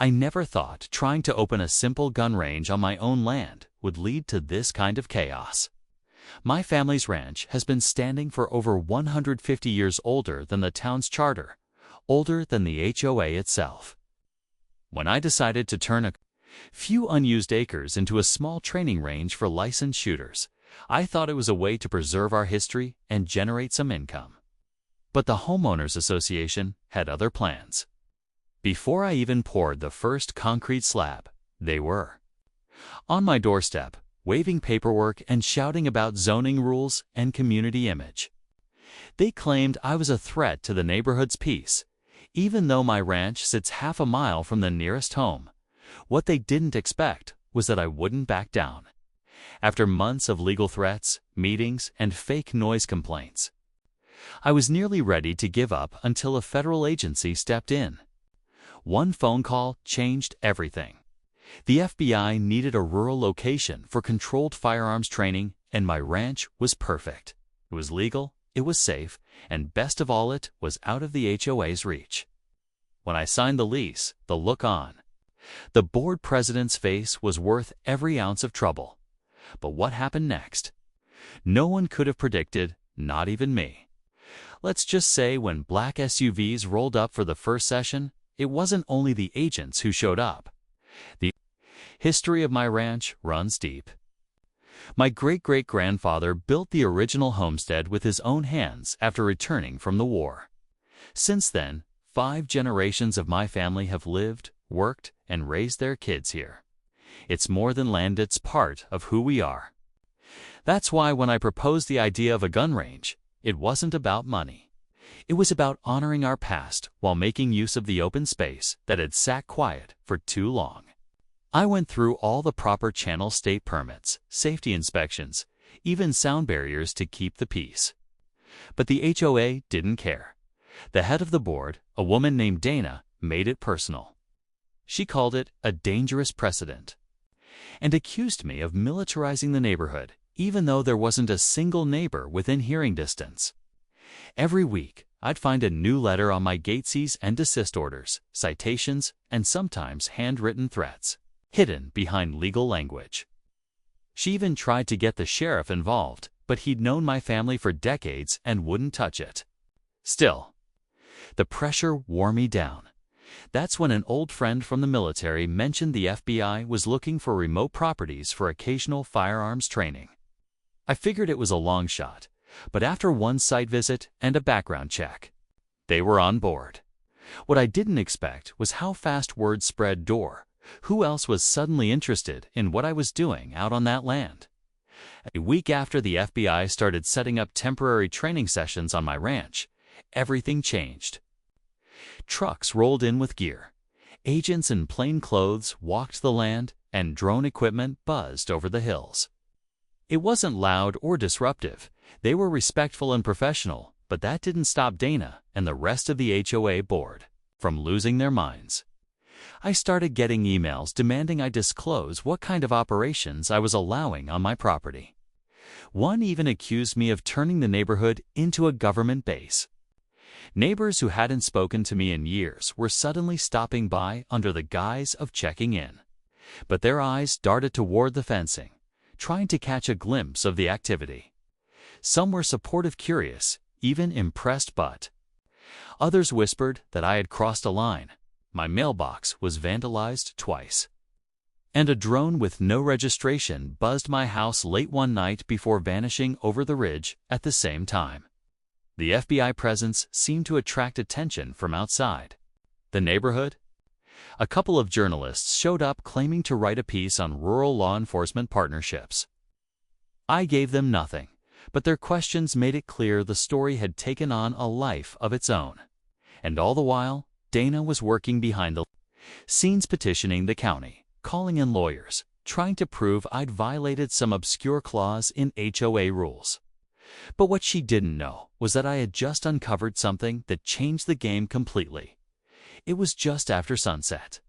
I never thought trying to open a simple gun range on my own land would lead to this kind of chaos. My family's ranch has been standing for over 150 years, older than the town's charter, older than the HOA itself. When I decided to turn a few unused acres into a small training range for licensed shooters, I thought it was a way to preserve our history and generate some income. But the Homeowners Association had other plans. Before I even poured the first concrete slab, they were on my doorstep, waving paperwork and shouting about zoning rules and community image. They claimed I was a threat to the neighborhood's peace, even though my ranch sits half a mile from the nearest home. What they didn't expect was that I wouldn't back down. After months of legal threats, meetings, and fake noise complaints, I was nearly ready to give up until a federal agency stepped in. One phone call changed everything. The FBI needed a rural location for controlled firearms training, and my ranch was perfect. It was legal, it was safe, and best of all, it was out of the HOA's reach. When I signed the lease, the look on the board president's face was worth every ounce of trouble. But what happened next? No one could have predicted, not even me. Let's just say when black SUVs rolled up for the first session, it wasn't only the agents who showed up. The history of my ranch runs deep. My great-great-grandfather built the original homestead with his own hands after returning from the war. Since then, 5 generations of my family have lived, worked, and raised their kids here. It's more than land, it's part of who we are. That's why when I proposed the idea of a gun range, it wasn't about money. It was about honoring our past while making use of the open space that had sat quiet for too long. I went through all the proper channel state permits, safety inspections, even sound barriers to keep the peace. But the HOA didn't care. The head of the board, a woman named Dana, made it personal. She called it a dangerous precedent and accused me of militarizing the neighborhood, even though there wasn't a single neighbor within hearing distance. Every week, I'd find a new letter on my gate cease and desist orders, citations, and sometimes handwritten threats, hidden behind legal language. She even tried to get the sheriff involved, but he'd known my family for decades and wouldn't touch it. Still, the pressure wore me down. That's when an old friend from the military mentioned the FBI was looking for remote properties for occasional firearms training. I figured it was a long shot, but after one site visit and a background check, they were on board. What I didn't expect was how fast word spread door. Who else was suddenly interested in what I was doing out on that land? A week after the FBI started setting up temporary training sessions on my ranch, everything changed. Trucks rolled in with gear. Agents in plain clothes walked the land, and drone equipment buzzed over the hills. It wasn't loud or disruptive. They were respectful and professional, but that didn't stop Dana and the rest of the HOA board from losing their minds. I started getting emails demanding I disclose what kind of operations I was allowing on my property. One even accused me of turning the neighborhood into a government base. Neighbors who hadn't spoken to me in years were suddenly stopping by under the guise of checking in. But their eyes darted toward the fencing, trying to catch a glimpse of the activity. Some were supportive, curious, even impressed, but others whispered that I had crossed a line. My mailbox was vandalized twice, and a drone with no registration buzzed my house late one night before vanishing over the ridge at the same time. The FBI presence seemed to attract attention from outside the neighborhood. A couple of journalists showed up claiming to write a piece on rural law enforcement partnerships. I gave them nothing, but their questions made it clear the story had taken on a life of its own. And all the while, Dana was working behind the scenes petitioning the county, calling in lawyers, trying to prove I'd violated some obscure clause in HOA rules. But what she didn't know was that I had just uncovered something that changed the game completely. It was just after sunset.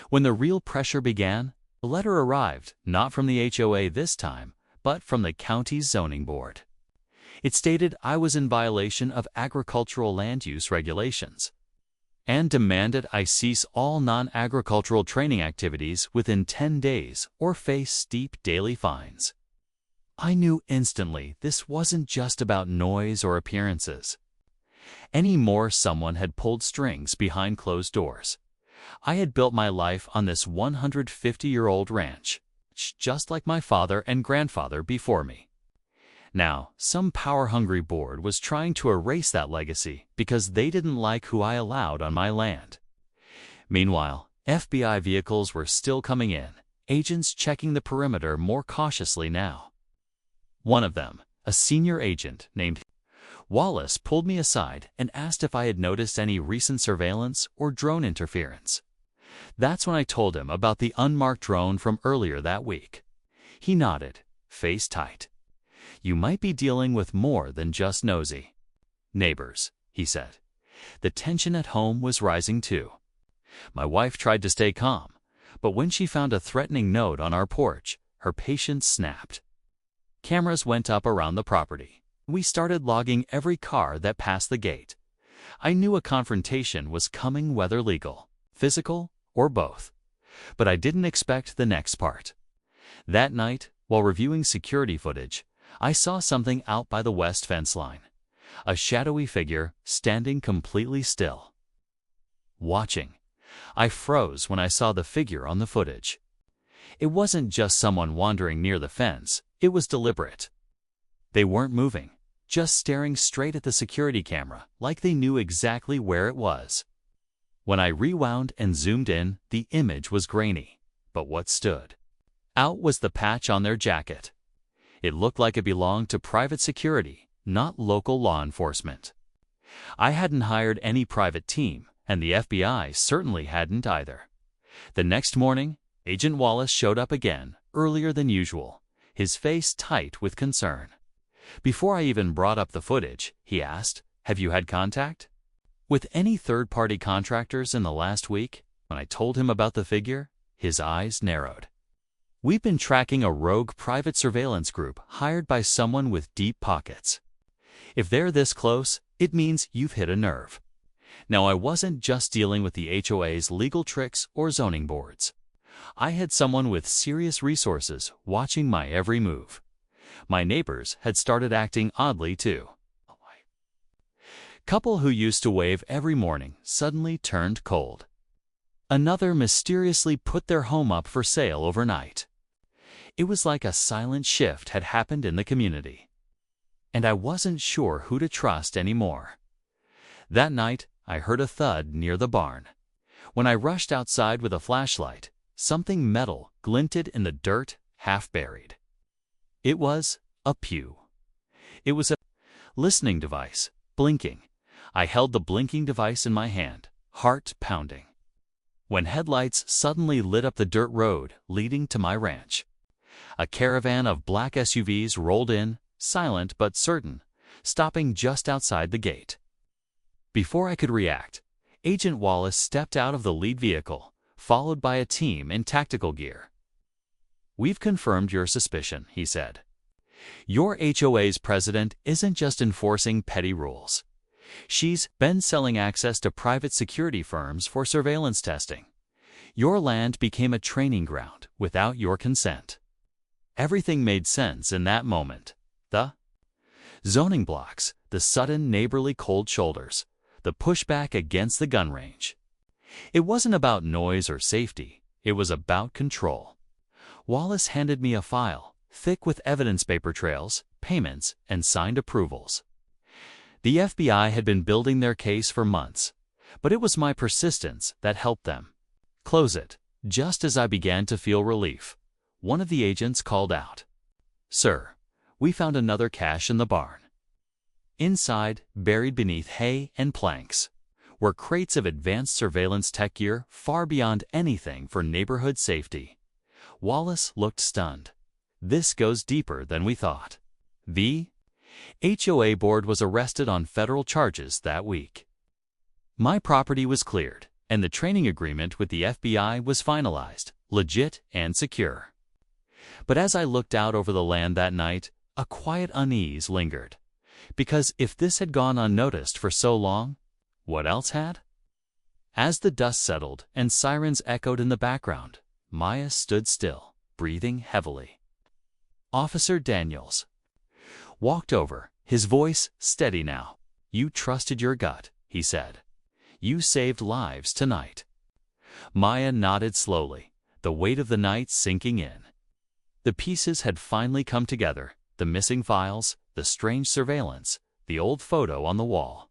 When the real pressure began, a letter arrived, not from the HOA this time, but from the county's zoning board. It stated I was in violation of agricultural land use regulations, and demanded I cease all non-agricultural training activities within 10 days or face steep daily fines. I knew instantly this wasn't just about noise or appearances. Any more, someone had pulled strings behind closed doors. I had built my life on this 150-year-old ranch, just like my father and grandfather before me. Now, some power-hungry board was trying to erase that legacy because they didn't like who I allowed on my land. Meanwhile, FBI vehicles were still coming in, agents checking the perimeter more cautiously now. One of them, a senior agent named Wallace, pulled me aside and asked if I had noticed any recent surveillance or drone interference. That's when I told him about the unmarked drone from earlier that week. He nodded, face tight. You might be dealing with more than just nosy neighbors, he said. The tension at home was rising too. My wife tried to stay calm, but when she found a threatening note on our porch, her patience snapped. Cameras went up around the property. We started logging every car that passed the gate. I knew a confrontation was coming, whether legal, physical, or both. But I didn't expect the next part. That night, while reviewing security footage, I saw something out by the west fence line. A shadowy figure standing completely still. Watching, I froze when I saw the figure on the footage. It wasn't just someone wandering near the fence, it was deliberate. They weren't moving, just staring straight at the security camera like they knew exactly where it was. When I rewound and zoomed in, the image was grainy, but what stood out was the patch on their jacket. It looked like it belonged to private security, not local law enforcement. I hadn't hired any private team, and the FBI certainly hadn't either. The next morning, Agent Wallace showed up again, earlier than usual, his face tight with concern. Before I even brought up the footage, he asked, "Have you had contact with any third-party contractors in the last week?" When I told him about the figure, his eyes narrowed. "We've been tracking a rogue private surveillance group hired by someone with deep pockets. If they're this close, it means you've hit a nerve." Now, I wasn't just dealing with the HOA's legal tricks or zoning boards. I had someone with serious resources watching my every move. My neighbors had started acting oddly too. Couple who used to wave every morning suddenly turned cold. Another mysteriously put their home up for sale overnight. It was like a silent shift had happened in the community. And I wasn't sure who to trust anymore. That night, I heard a thud near the barn. When I rushed outside with a flashlight, something metal glinted in the dirt, half buried. It was a pew. It was a listening device, blinking. I held the blinking device in my hand, heart pounding, when headlights suddenly lit up the dirt road leading to my ranch. A caravan of black SUVs rolled in, silent but certain, stopping just outside the gate. Before I could react, Agent Wallace stepped out of the lead vehicle, followed by a team in tactical gear. "We've confirmed your suspicion," he said. "Your HOA's president isn't just enforcing petty rules. She's been selling access to private security firms for surveillance testing. Your land became a training ground without your consent." Everything made sense in that moment. The zoning blocks, the sudden neighborly cold shoulders, the pushback against the gun range. It wasn't about noise or safety, it was about control. Wallace handed me a file, thick with evidence paper trails, payments, and signed approvals. The FBI had been building their case for months, but it was my persistence that helped them close it. Just as I began to feel relief, one of the agents called out, "Sir, we found another cache in the barn." Inside, buried beneath hay and planks, were crates of advanced surveillance tech gear far beyond anything for neighborhood safety. Wallace looked stunned. "This goes deeper than we thought." The HOA board was arrested on federal charges that week. My property was cleared, and the training agreement with the FBI was finalized, legit and secure. But as I looked out over the land that night, a quiet unease lingered. Because if this had gone unnoticed for so long, what else had? As the dust settled and sirens echoed in the background, Maya stood still, breathing heavily. Officer Daniels walked over, his voice steady now. "You trusted your gut," he said. "You saved lives tonight." Maya nodded slowly, the weight of the night sinking in. The pieces had finally come together, the missing files, the strange surveillance, the old photo on the wall.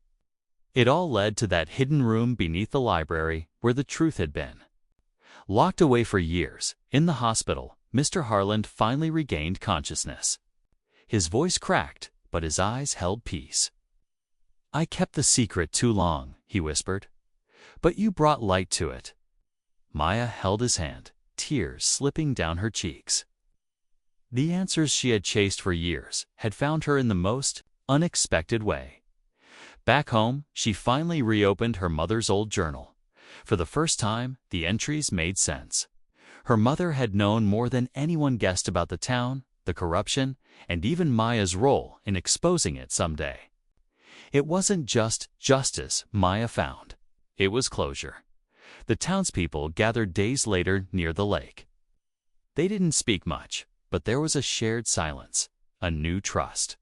It all led to that hidden room beneath the library where the truth had been. Locked away for years, in the hospital, Mr. Harland finally regained consciousness. His voice cracked, but his eyes held peace. "I kept the secret too long," he whispered. "But you brought light to it." Maya held his hand, tears slipping down her cheeks. The answers she had chased for years had found her in the most unexpected way. Back home, she finally reopened her mother's old journal. For the first time, the entries made sense. Her mother had known more than anyone guessed about the town, the corruption, and even Maya's role in exposing it someday. It wasn't just justice Maya found. It was closure. The townspeople gathered days later near the lake. They didn't speak much, but there was a shared silence, a new trust.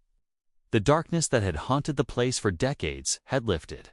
The darkness that had haunted the place for decades had lifted.